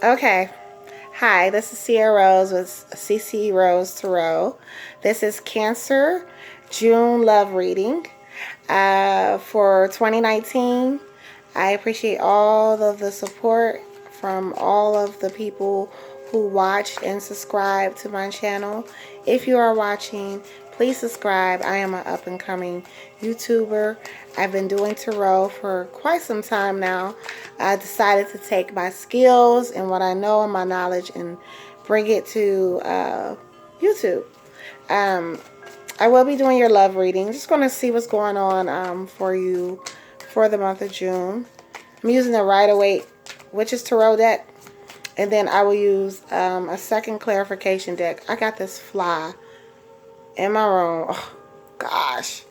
Okay. Hi, this is Sierra Rose with CC Rose Tarot. This is Cancer June love reading for 2019. I appreciate all of the support from all of the people who watched and subscribed to my channel. If you are watching, please subscribe. I am an up-and-coming YouTuber. I've been doing tarot for quite some time now. I decided to take my skills and what I know and my knowledge and bring it to YouTube. I will be doing your love reading. Just going to see what's going on for you for the month of June. I'm using the Rider-Waite Witches Tarot deck. And then I will use a second clarification deck. I got this fly in my room. Oh, gosh.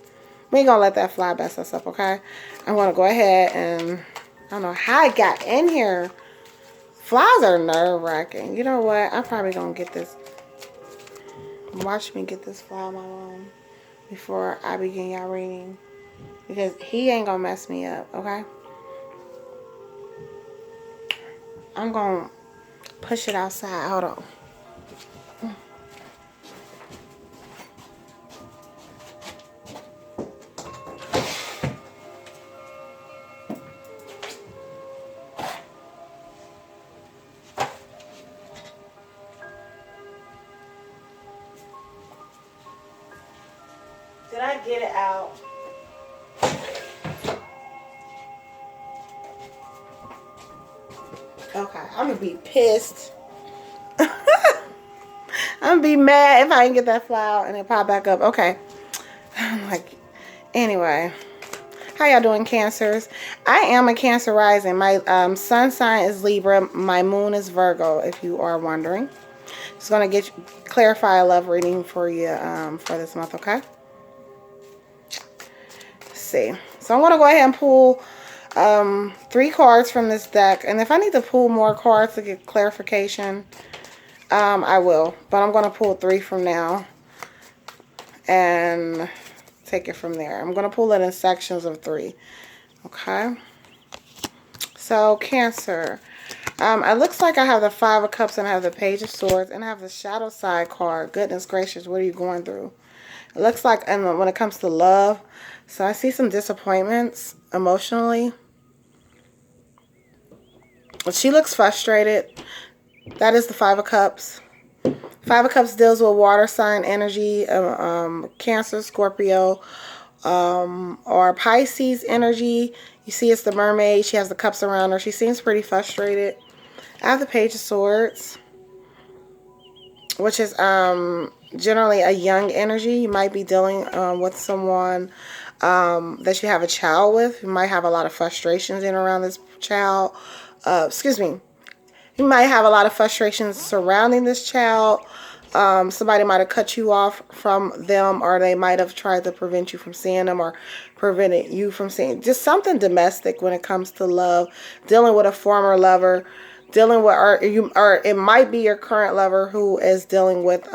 We ain't going to let that fly mess us up, okay? I'm going to go ahead and... I don't know how I got in here. Flies are nerve-wracking. You know what? I'm probably going to get this... Watch me get this fly in my room before I begin y'all reading. Because he ain't going to mess me up, okay? I'm going to push it outside. Hold on. Did I get it out? Okay, I'm gonna be pissed. I'm gonna be mad if I didn't get that fly out and it pop back up. Okay. I'm like, anyway. How y'all doing, Cancers? I am a Cancer rising. My sun sign is Libra. My moon is Virgo, if you are wondering. Just gonna clarify a love reading for you for this month, okay? Let's see. So I'm gonna go ahead and pull 3 cards from this deck, and if I need to pull more cards to get clarification, I will. But I'm gonna pull 3 from now and take it from there. I'm gonna pull it in sections of 3. Okay. So Cancer. It looks like I have the 5 of Cups and I have the Page of Swords and I have the Shadow Side card. Goodness gracious, what are you going through? It looks like, and when it comes to love, so I see some disappointments emotionally. She looks frustrated. That is the 5 of Cups. 5 of Cups deals with water sign energy, Cancer, Scorpio, or Pisces energy. You see it's the mermaid. She has the cups around her. She seems pretty frustrated. I have the Page of Swords, which is generally a young energy. You might be dealing with someone that you have a child with. You might have a lot of frustrations in around this child. Excuse me. You might have a lot of frustrations surrounding this child. Somebody might have cut you off from them, or they might have tried to prevent you from seeing them or prevented you from seeing. Just something domestic when it comes to love. Dealing with a former lover. Dealing with, or it might be your current lover who is dealing with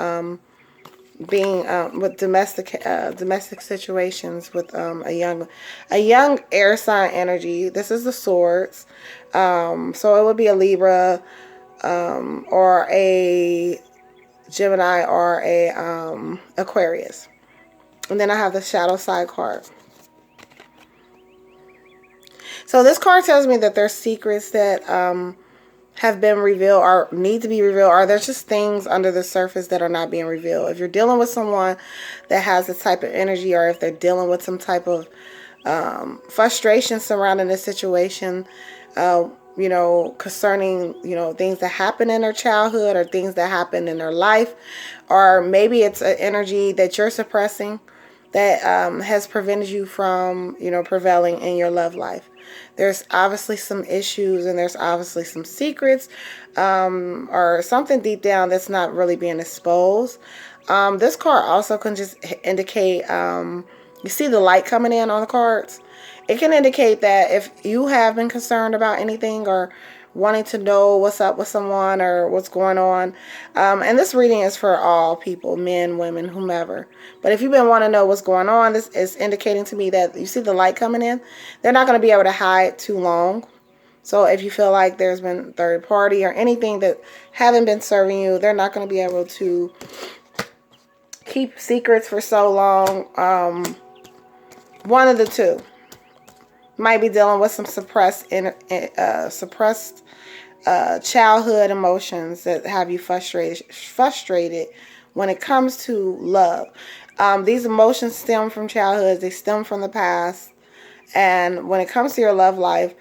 being with domestic situations with a young air sign energy. This is the Swords. So it would be a Libra or a Gemini or a Aquarius. And then I have the Shadow Side card. So this card tells me that there's secrets that have been revealed or need to be revealed, or there's just things under the surface that are not being revealed. If you're dealing with someone that has this type of energy, or if they're dealing with some type of frustration surrounding this situation, you know, concerning, you know, things that happen in their childhood or things that happen in their life, or maybe it's an energy that you're suppressing that has prevented you from, you know, prevailing in your love life. There's obviously some issues and there's obviously some secrets or something deep down that's not really being exposed. This card also can just indicate, you see the light coming in on the cards? It can indicate that if you have been concerned about anything or wanting to know what's up with someone or what's going on. And this reading is for all people, men, women, whomever. But if you've been wanting to know what's going on, this is indicating to me that you see the light coming in. They're not going to be able to hide too long. So if you feel like there's been third party or anything that haven't been serving you, they're not going to be able to keep secrets for so long. One of the two. Might be dealing with some suppressed childhood emotions that have you frustrated when it comes to love. These emotions stem from childhood. They stem from the past. And when it comes to your love life,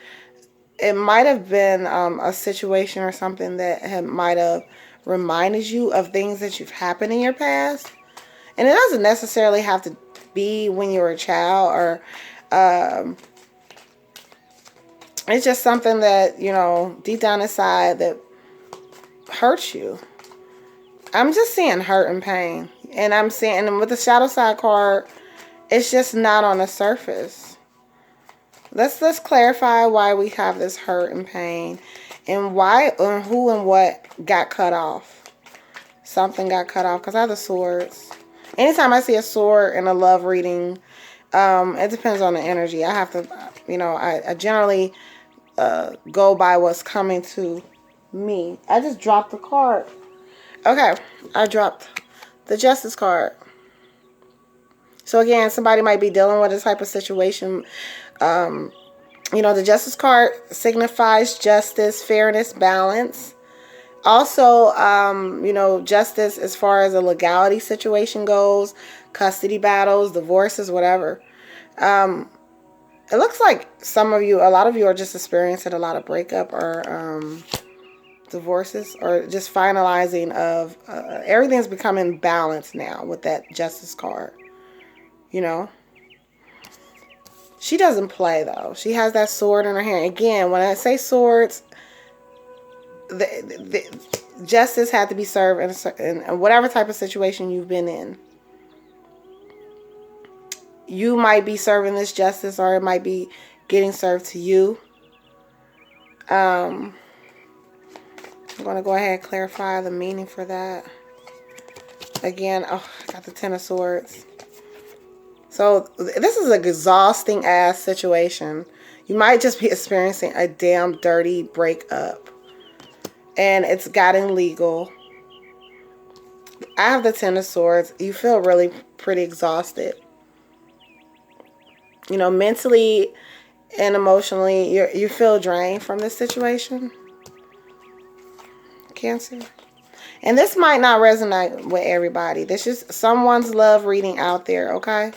it might have been a situation or something that might have reminded you of things that you've happened in your past. And it doesn't necessarily have to be when you were a child, or it's just something that, deep down inside that hurts you. I'm just seeing hurt and pain. And I'm seeing, and with the shadow side card, it's just not on the surface. Let's clarify why we have this hurt and pain, and why and who and what got cut off. Something got cut off, because I have the swords. Anytime I see a sword in a love reading, it depends on the energy. I have to, I generally go by what's coming to me. I just dropped the card. Okay, I dropped the Justice card. So again, somebody might be dealing with this type of situation. The Justice card signifies justice, fairness, balance. Also, justice as far as a legality situation goes, custody battles, divorces, whatever. It looks like a lot of you are just experiencing a lot of breakup or divorces, or just finalizing of everything's becoming balanced now with that Justice card. She doesn't play, though. She has that sword in her hand. Again, when I say swords, the justice had to be served in whatever type of situation you've been in. You might be serving this justice, or it might be getting served to you. I'm going to go ahead and clarify the meaning for that. Again, I got the Ten of Swords. So this is an exhausting ass situation. You might just be experiencing a damn dirty breakup, and it's gotten legal. I have the Ten of Swords. You feel really pretty exhausted. Mentally and emotionally, you feel drained from this situation. Cancer. And this might not resonate with everybody. This is someone's love reading out there, okay?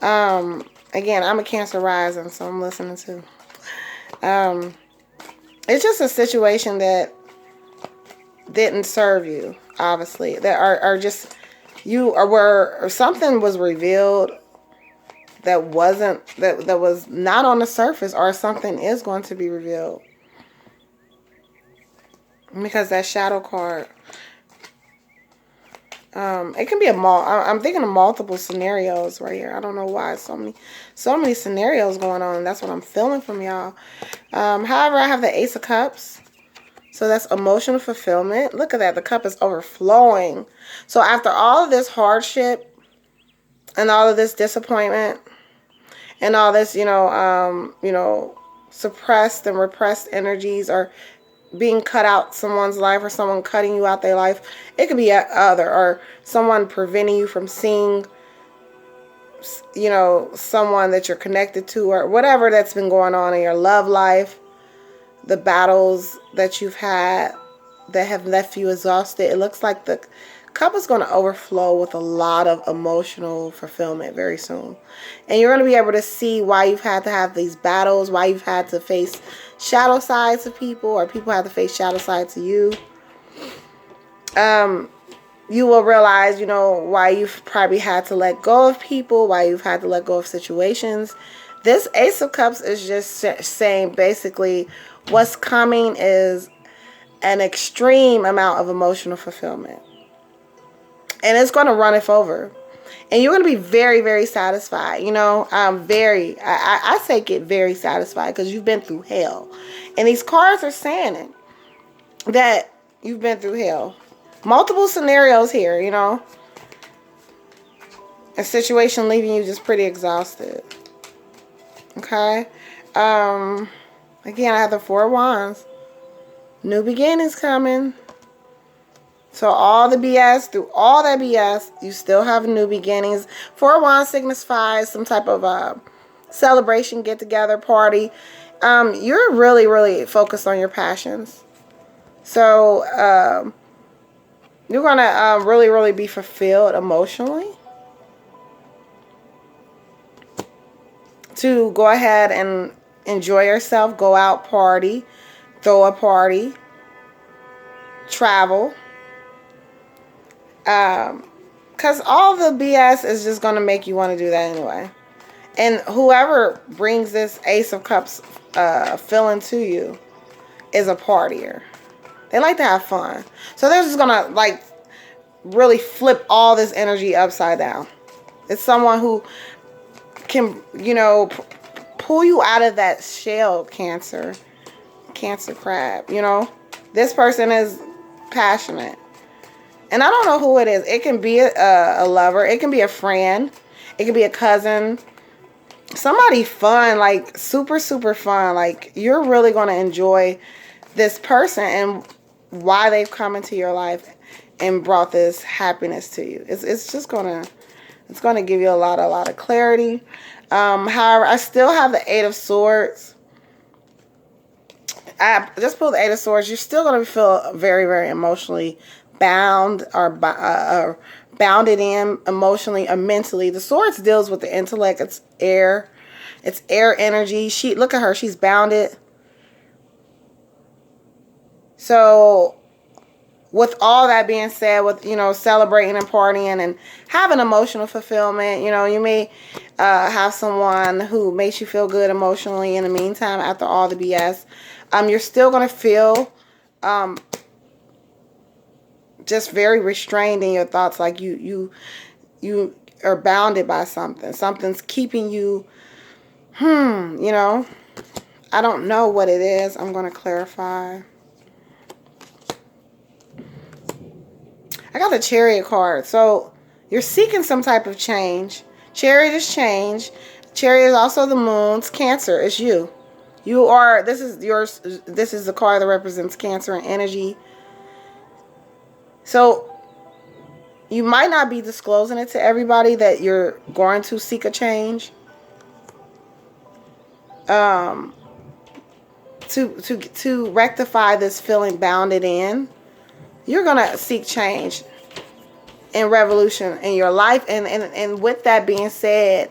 Again, I'm a Cancer rising, so I'm listening to. It's just a situation that didn't serve you, obviously. That are just or something was revealed that wasn't that was not on the surface, or something is going to be revealed. Because that shadow card, it can be I'm thinking of multiple scenarios right here. I don't know why so many scenarios going on. That's what I'm feeling from y'all. However, I have the Ace of Cups. So that's emotional fulfillment. Look at that. The cup is overflowing. So after all of this hardship and all of this disappointment and all this, suppressed and repressed energies, or being cut out someone's life, or someone cutting you out their life. It could be or someone preventing you from seeing, someone that you're connected to, or whatever that's been going on in your love life. The battles that you've had that have left you exhausted. It looks like the cup is going to overflow with a lot of emotional fulfillment very soon. And you're going to be able to see why you've had to have these battles, why you've had to face shadow sides of people, or people have to face shadow sides to you. You will realize, why you've probably had to let go of people, why you've had to let go of situations. This Ace of Cups is just saying basically what's coming is an extreme amount of emotional fulfillment. And it's going to run it over. And you're going to be very, very satisfied. I say get very satisfied, because you've been through hell. And these cards are saying it, that you've been through hell. Multiple scenarios here, A situation leaving you just pretty exhausted. Okay? Again, I have the Four of Wands. New beginnings coming. So all the BS, through all that BS, you still have new beginnings. Four of Wands signifies some type of celebration, get together, party. You're really, really focused on your passions. So you're going to really, really be fulfilled emotionally. To go ahead and enjoy yourself, go out, party, throw a party, travel. Because all the BS is just going to make you want to do that anyway. And whoever brings this Ace of Cups feeling to you is a partier. They like to have fun. So they're just going to like really flip all this energy upside down. It's someone who can, you know, pull you out of that shell, Cancer crab, you know. This person is passionate. And I don't know who it is. It can be a lover. It can be a friend. It can be a cousin. Somebody fun, like super, super fun. Like you're really going to enjoy this person and why they've come into your life and brought this happiness to you. It's just going to give you a lot of clarity. However, I still have the Eight of Swords. I just pulled the Eight of Swords. You're still going to feel very, very emotionally bound or bounded in emotionally or mentally. The Swords deals with the intellect. It's air. It's air energy. Look at her. She's bounded. So with all that being said, with, you know, celebrating and partying and having emotional fulfillment, you know, you may have someone who makes you feel good emotionally in the meantime after all the BS. You're still going to feel just very restrained in your thoughts, like you are bounded by something. Something's keeping you, you know. I don't know what it is. I'm going to clarify. I got the Chariot card. So you're seeking some type of change. Chariot is change. Chariot is also the moon's Cancer. It's you. You are, this is yours. This is the card that represents Cancer and energy. So you might not be disclosing it to everybody that you're going to seek a change. To rectify this feeling bounded in, you're going to seek change and revolution in your life. And with that being said,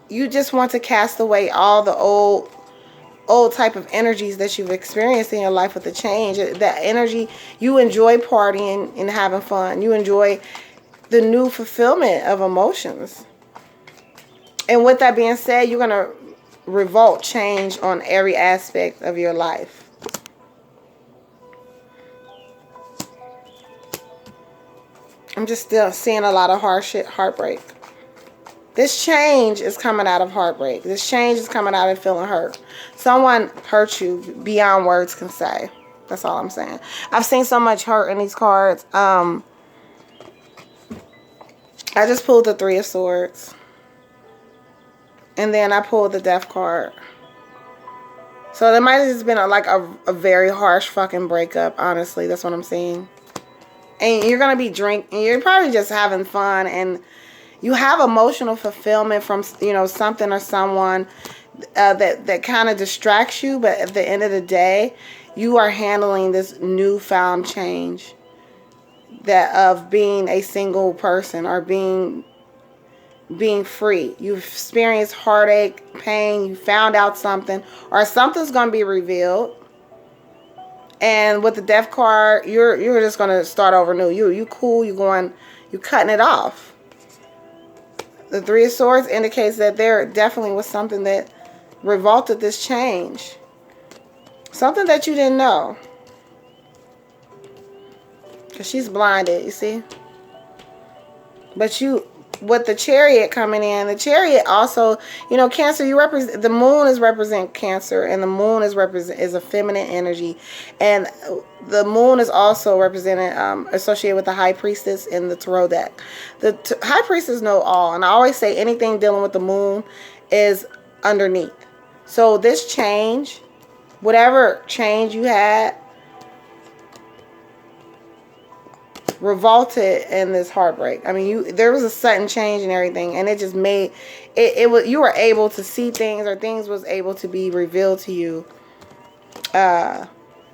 you just want to cast away all the old type of energies that you've experienced in your life with the change. That energy, you enjoy partying and having fun. You enjoy the new fulfillment of emotions. And with that being said, you're going to revolt change on every aspect of your life. I'm just still seeing a lot of heartbreak. This change is coming out of heartbreak. This change is coming out of feeling hurt. Someone hurt you beyond words can say. That's all I'm saying. I've seen so much hurt in these cards. I just pulled the Three of Swords. And then I pulled the Death card. So there might have just been a very harsh fucking breakup. Honestly, that's what I'm seeing. And you're going to be drinking. You're probably just having fun. And you have emotional fulfillment from, you know, something or someone that kind of distracts you. But at the end of the day, you are handling this newfound change that of being a single person or being free. You've experienced heartache, pain. You found out something, or something's going to be revealed. And with the Death card, you're just going to start over new. You cool. You cutting it off. The Three of Swords indicates that there definitely was something that revolted this change. Something that you didn't know. Because she's blinded, you see. But with the Chariot coming in, the Chariot also, you know, Cancer, the moon is represent Cancer, and the moon is a feminine energy. And the moon is also represented, associated with the High Priestess in the Tarot deck. The High Priestess know all, and I always say anything dealing with the moon is underneath. So this change, whatever change you had, revolted in this heartbreak. I mean, there was a sudden change in everything, and it just made it was, you were able to see things, or things was able to be revealed to you,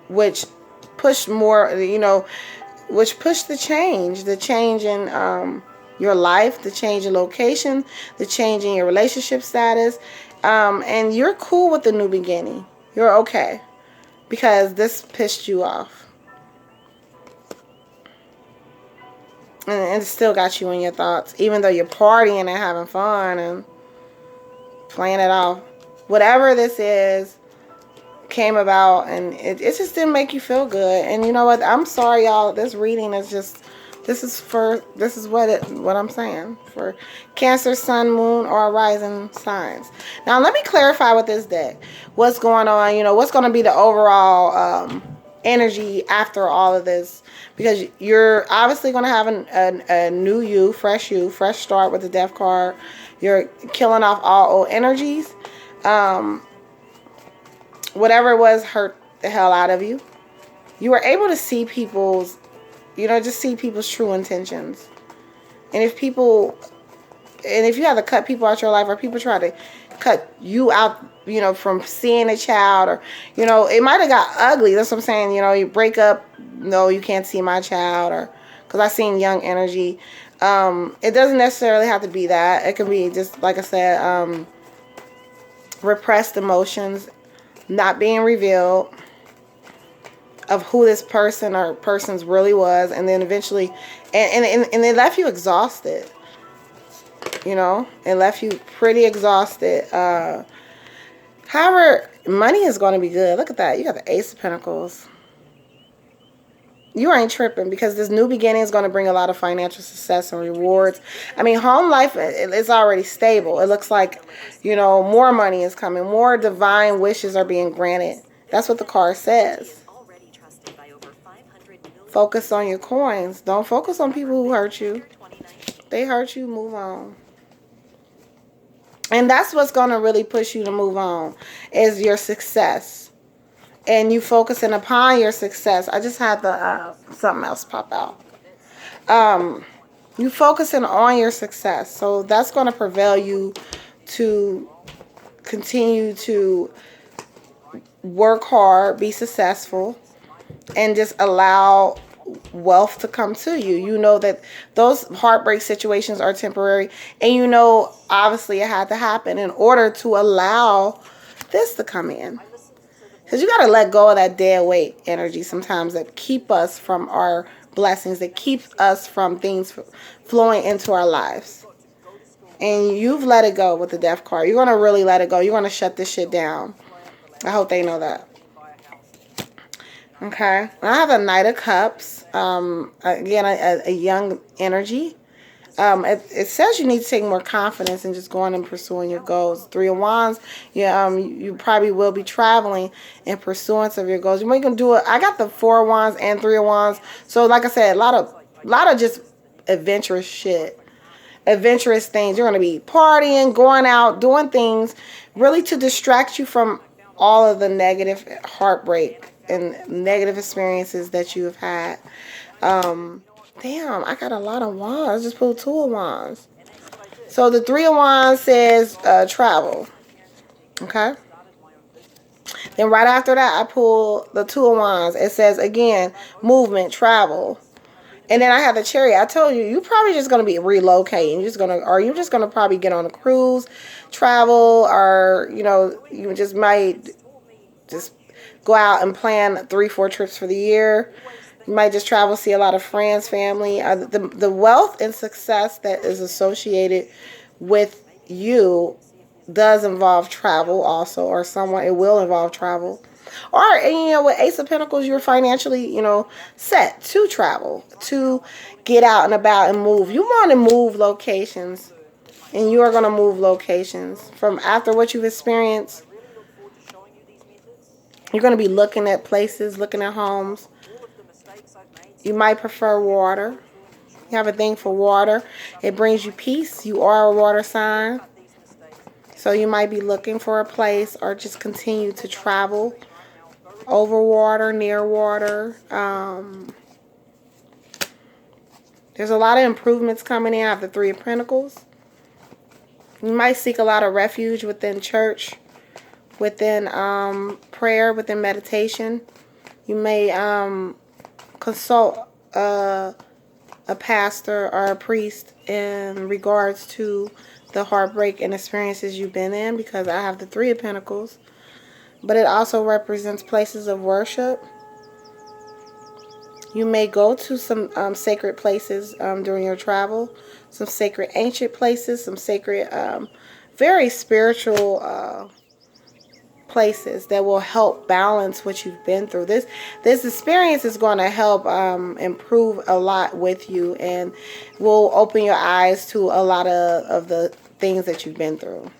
which pushed more, which pushed the change in your life, the change in location, the change in your relationship status, and you're cool with the new beginning. You're okay because this pissed you off. And it still got you in your thoughts, even though you're partying and having fun and playing it off. Whatever this is came about, and it just didn't make you feel good. And you know what? I'm sorry, y'all. This reading is just, this is what I'm saying for Cancer, Sun, Moon, or rising signs. Now, let me clarify with this deck what's going on. What's going to be the overall energy after all of this, because you're obviously going to have a new you, fresh start with the Death card. You're killing off all old energies. Whatever it was hurt the hell out of you. You were able to see people's, just see people's true intentions. And if you have to cut people out your life, or people try to cut you out, from seeing a child, or, it might have got ugly. That's what I'm saying. You break up, no, you can't see my child, or, because I seen young energy. It doesn't necessarily have to be that. It can be just, like I said, repressed emotions not being revealed of who this person or persons really was, and then eventually, and it left you exhausted. It left you pretty exhausted. However, money is going to be good. Look at that. You got the Ace of Pentacles. You ain't tripping, because this new beginning is going to bring a lot of financial success and rewards. I mean, home life is already stable. It looks like, more money is coming. More divine wishes are being granted. That's what the card says. Focus on your coins. Don't focus on people who hurt you. They hurt you, move on. And that's what's going to really push you to move on, is your success. And you focusing upon your success. I just had the something else pop out. You focusing on your success. So that's going to prevail you to continue to work hard, be successful, and just allow wealth to come to you. You know that those heartbreak situations are temporary, and obviously it had to happen in order to allow this to come in. Because you got to let go of that dead weight energy sometimes that keep us from our blessings, that keeps us from things flowing into our lives. And you've let it go with the Death card. You're going to really let it go. You're going to shut this shit down. I hope they know that. Okay. I have a Knight of Cups. Again, a young energy. It says you need to take more confidence in just going and pursuing your goals. Three of Wands. Yeah. You probably will be traveling in pursuance of your goals. You might gonna do it. I got the Four of Wands and Three of Wands. So, like I said, a lot of just adventurous shit, adventurous things. You're gonna be partying, going out, doing things, really to distract you from all of the negative heartbreak and negative experiences that you have had. Damn, I got a lot of wands. I just pulled Two of Wands. So the Three of Wands says travel. Okay. Then right after that, I pull the Two of Wands. It says, again, movement, travel. And then I have the Chariot. I told you, you're probably just going to be relocating. You're just going to probably get on a cruise, travel, or, you just might just go out and plan 3-4 trips for the year. You might just travel, see a lot of friends, family. The wealth and success that is associated with you does involve travel also, or someone, it will involve travel. Or, with Ace of Pentacles, you're financially, set to travel, to get out and about and move. You want to move locations, and you are going to move locations. From after what you've experienced, you're going to be looking at places, looking at homes. You might prefer water. You have a thing for water. It brings you peace. You are a water sign. So you might be looking for a place or just continue to travel over water, near water. There's a lot of improvements coming in. I have the Three of Pentacles. You might seek a lot of refuge within church, within prayer, within meditation. You may consult a pastor or a priest in regards to the heartbreak and experiences you've been in, because I have the Three of Pentacles. But it also represents places of worship. You may go to some sacred places during your travel. Some sacred ancient places. Some sacred, very spiritual places that will help balance what you've been through. This experience is going to help improve a lot with you, and will open your eyes to a lot of the things that you've been through.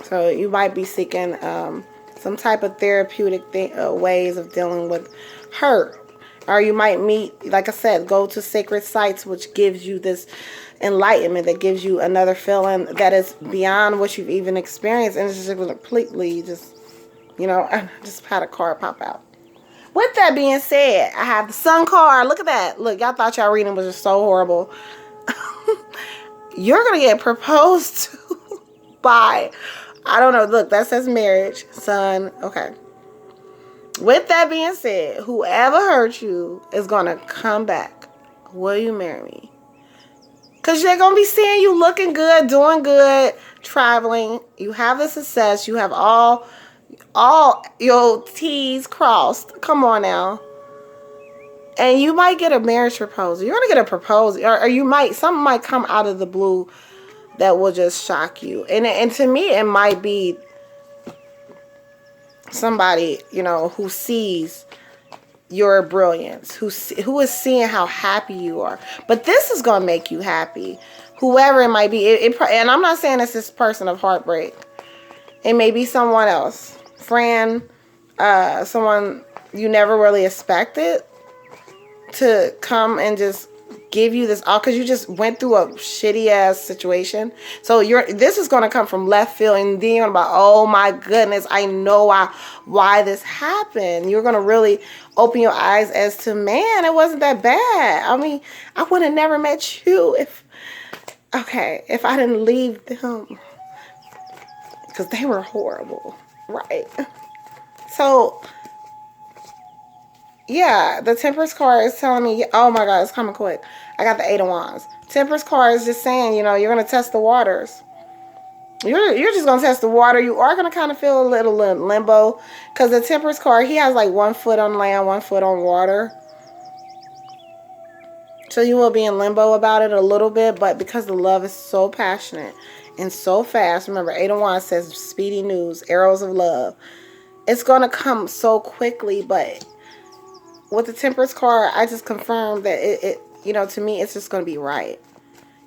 So you might be seeking some type of therapeutic ways of dealing with hurt. Or you might meet, like I said, go to sacred sites, which gives you this enlightenment, that gives you another feeling that is beyond what you've even experienced. And it's just completely just, I just had a card pop out. With that being said, I have the Sun card. Look at that. Look, y'all thought y'all reading was just so horrible. You're going to get proposed to by, I don't know. Look, that says marriage, Sun. Okay. With that being said, whoever hurt you is going to come back. Will you marry me? Because they're going to be seeing you looking good, doing good, traveling. You have the success. You have all your T's crossed. Come on now. And you might get a marriage proposal. You're going to get a proposal. Or you might, something might come out of the blue that will just shock you. And to me, it might be somebody, who sees your brilliance, who is seeing how happy you are. But this is going to make you happy. Whoever it might be. And I'm not saying it's this person of heartbreak. It may be someone else. Friend, someone you never really expected to come and just give you this all, because you just went through a shitty ass situation. So this is going to come from left field, and then you're about, oh my goodness, I know why this happened. You're going to really open your eyes as to, man, it wasn't that bad. I mean, I would have never met you if I didn't leave them, because they were horrible, right? So yeah, the Temperance card is telling me, oh my God, it's coming quick. I got the Eight of Wands. Temperance card is just saying, you're going to test the waters. You're just going to test the water. You are going to kind of feel a little limbo, because the Temperance card, he has like 1 foot on land, 1 foot on water. So you will be in limbo about it a little bit, but because the love is so passionate and so fast, remember, Eight of Wands says speedy news, arrows of love. It's going to come so quickly, but with the Temperance card, I just confirmed that it to me, it's just going to be right.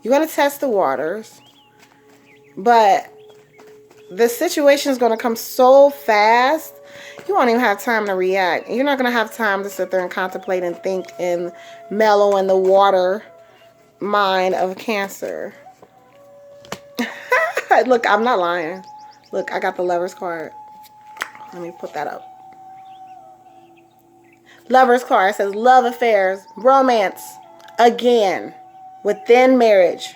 You're going to test the waters, but the situation is going to come so fast, you won't even have time to react. You're not going to have time to sit there and contemplate and think and mellow in the water mind of Cancer. Look, I'm not lying. Look, I got the Lovers card. Let me put that up. Lovers card says love affairs, romance, again, within marriage,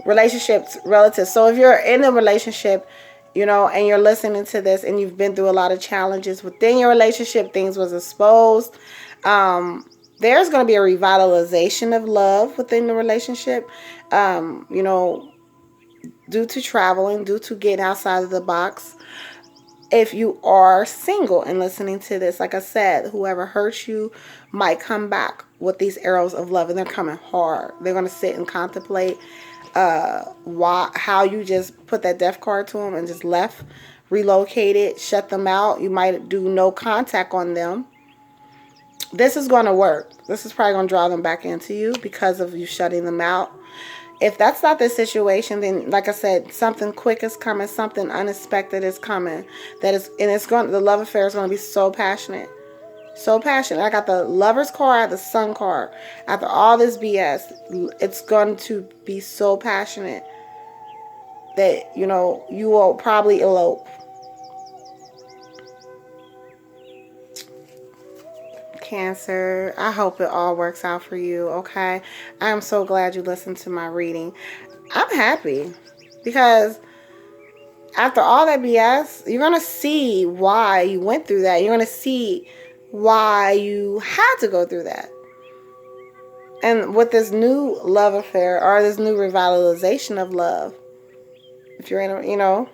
relationships, relatives. So if you're in a relationship, and you're listening to this and you've been through a lot of challenges within your relationship, things was exposed, there's going to be a revitalization of love within the relationship, due to traveling, due to getting outside of the box. If you are single and listening to this, like I said, whoever hurts you might come back with these arrows of love, and they're coming hard. They're going to sit and contemplate how you just put that death card to them and just left, relocated, shut them out. You might do no contact on them. This is going to work. This is probably going to draw them back into you because of you shutting them out. If that's not the situation, then like I said, something quick is coming, something unexpected is coming. The love affair is going to be so passionate. So passionate. I got the Lovers card, I have the Sun card. After all this BS, it's going to be so passionate. that, you know, you will probably elope. Cancer, I hope it all works out for you, okay? I'm so glad you listened to my reading. I'm happy because after all that BS, you're going to see why you went through that. You're going to see why you had to go through that. And with this new love affair or this new revitalization of love, if you're in a, you know,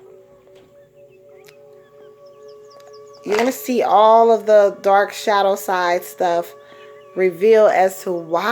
you're going to see all of the dark shadow side stuff reveal as to why